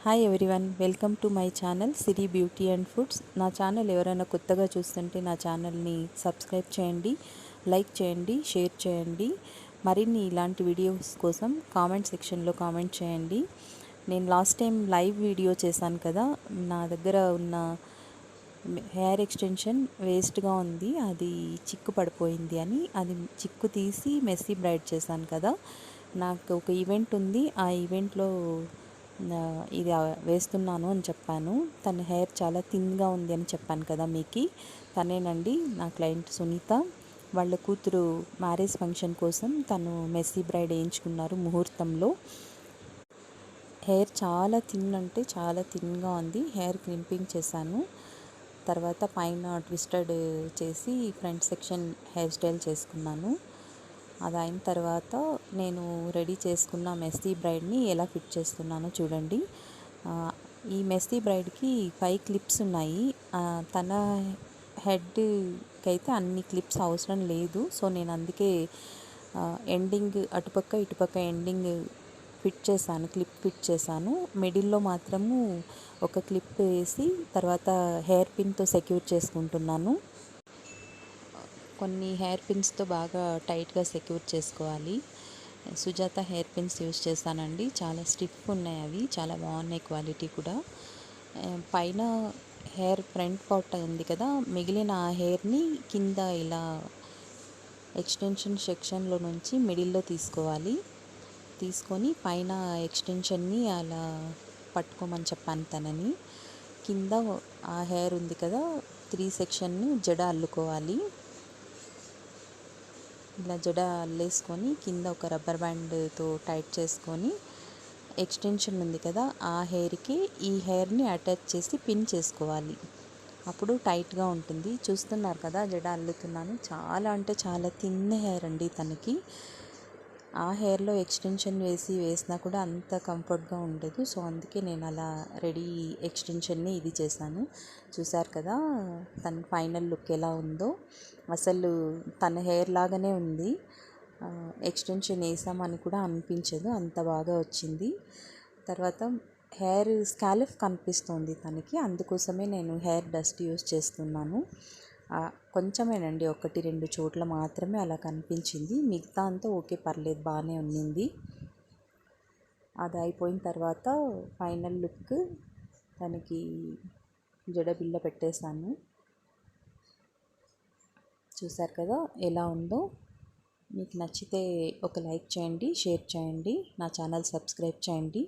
Hi everyone, welcome to my channel Siri beauty and foods. నా channel ఎవరైనా కొత్తగా చూస్తుంటే నా ఛానల్ని సబ్స్క్రైబ్ చేయండి, లైక్ చేయండి, షేర్ చేయండి. మరిన్ని ఇలాంటి వీడియోస్ కోసం కామెంట్ సెక్షన్లో కామెంట్ చేయండి. నేను లాస్ట్ టైం లైవ్ వీడియో చేశాను కదా, నా దగ్గర ఉన్న హెయిర్ ఎక్స్టెన్షన్ వేస్ట్గా ఉంది, అది చిక్కు పడిపోయింది అని. అది చిక్కు తీసి మెస్సీ బ్రైడ్ చేశాను కదా. నాకు ఒక ఈవెంట్ ఉంది, ఆ ఈవెంట్లో ఇది వేస్తున్నాను అని చెప్పాను. తన హెయిర్ చాలా థిన్గా ఉంది అని చెప్పాను కదా మీకు. తనేనండి నా క్లయింట్ సునీత. వాళ్ళ కూతురు మ్యారేజ్ ఫంక్షన్ కోసం తను మెస్సీ బ్రైడ్ వేయించుకున్నారు ముహూర్తంలో. హెయిర్ చాలా థిన్ అంటే చాలా థిన్గా ఉంది. హెయిర్ క్రింపింగ్ చేశాను, తర్వాత పైన ట్విస్టెడ్ చేసి ఫ్రంట్ సెక్షన్ హెయిర్ స్టైల్ చేసుకున్నాను. అది అయిన తర్వాత నేను రెడీ చేసుకున్న మెస్సీ బ్రైడ్ని ఎలా ఫిట్ చేస్తున్నానో చూడండి. ఈ మెస్సీ బ్రైడ్కి 5 క్లిప్స్ ఉన్నాయి. తన హెడ్కి అయితే అన్ని క్లిప్స్ అవసరం లేదు, సో నేను అందుకే ఎండింగ్ అటుపక్క ఇటుపక్క ఎండింగ్ ఫిట్ చేశాను, క్లిప్ ఫిట్ చేశాను. మిడిల్లో మాత్రము ఒక క్లిప్ వేసి తర్వాత హెయిర్ పిన్తో సెక్యూర్ చేసుకుంటున్నాను. కొన్ని హెయిర్ పిన్స్తో బాగా టైట్గా సెక్యూర్ చేసుకోవాలి. సుజాత హెయిర్ పిన్స్ యూజ్ చేస్తానండి, చాలా స్టిఫ్ ఉన్నాయి, అవి చాలా బాగున్నాయి, క్వాలిటీ కూడా. పైన హెయిర్ ఫ్రంట్ పార్ట్ ఉంది కదా, మిగిలిన ఆ హెయిర్ని కింద ఇలా ఎక్స్టెన్షన్ సెక్షన్లో నుంచి మిడిల్లో తీసుకోవాలి. తీసుకొని పైన ఎక్స్టెన్షన్ని అలా పట్టుకోమని చెప్పాను తనని. కింద ఆ హెయిర్ ఉంది కదా, 3 సెక్షన్ని జడ అల్లుకోవాలి. ఇలా జడ అల్లేసుకొని కింద ఒక రబ్బర్ బ్యాండ్తో టైట్ చేసుకొని ఎక్స్టెన్షన్ ఉంది కదా, ఆ హెయిర్కి ఈ హెయిర్ని అటాచ్ చేసి పిన్ చేసుకోవాలి. అప్పుడు టైట్గా ఉంటుంది. చూస్తున్నారు కదా, జడ అల్లుతున్నాను. చాలా అంటే చాలా థిన్ హెయిర్ అండి తనకి. ఆ హెయిర్లో ఎక్స్టెన్షన్ వేసినా కూడా అంత కంఫర్ట్గా ఉండదు. సో అందుకే నేను అలా రెడీ ఎక్స్టెన్షన్ని ఇది చేశాను. చూసారు కదా తన ఫైనల్ లుక్ ఎలా ఉందో. అసలు తన హెయిర్ లాగానే ఉంది, ఎక్స్టెన్షన్ వేసామని కూడా అనిపించదు, అంత బాగా వచ్చింది. తర్వాత హెయిర్ స్కాలప్ కనిపిస్తుంది తనకి, అందుకోసమే నేను హెయిర్ డస్ట్ యూస్ చేస్తున్నాను. కొంచెమేనండి, 1-2 చోట్ల మాత్రమే అలా కనిపించింది, మిగతా అంతా ఓకే, పర్లేదు, బాగానే ఉన్నింది. అది అయిపోయిన తర్వాత ఫైనల్ లుక్ తనకి జడబిళ్ళ పెట్టేశాను. చూసారు కదా ఎలా ఉందో. మీకు నచ్చితే ఒక లైక్ చేయండి, షేర్ చేయండి, నా ఛానల్ సబ్స్క్రైబ్ చేయండి.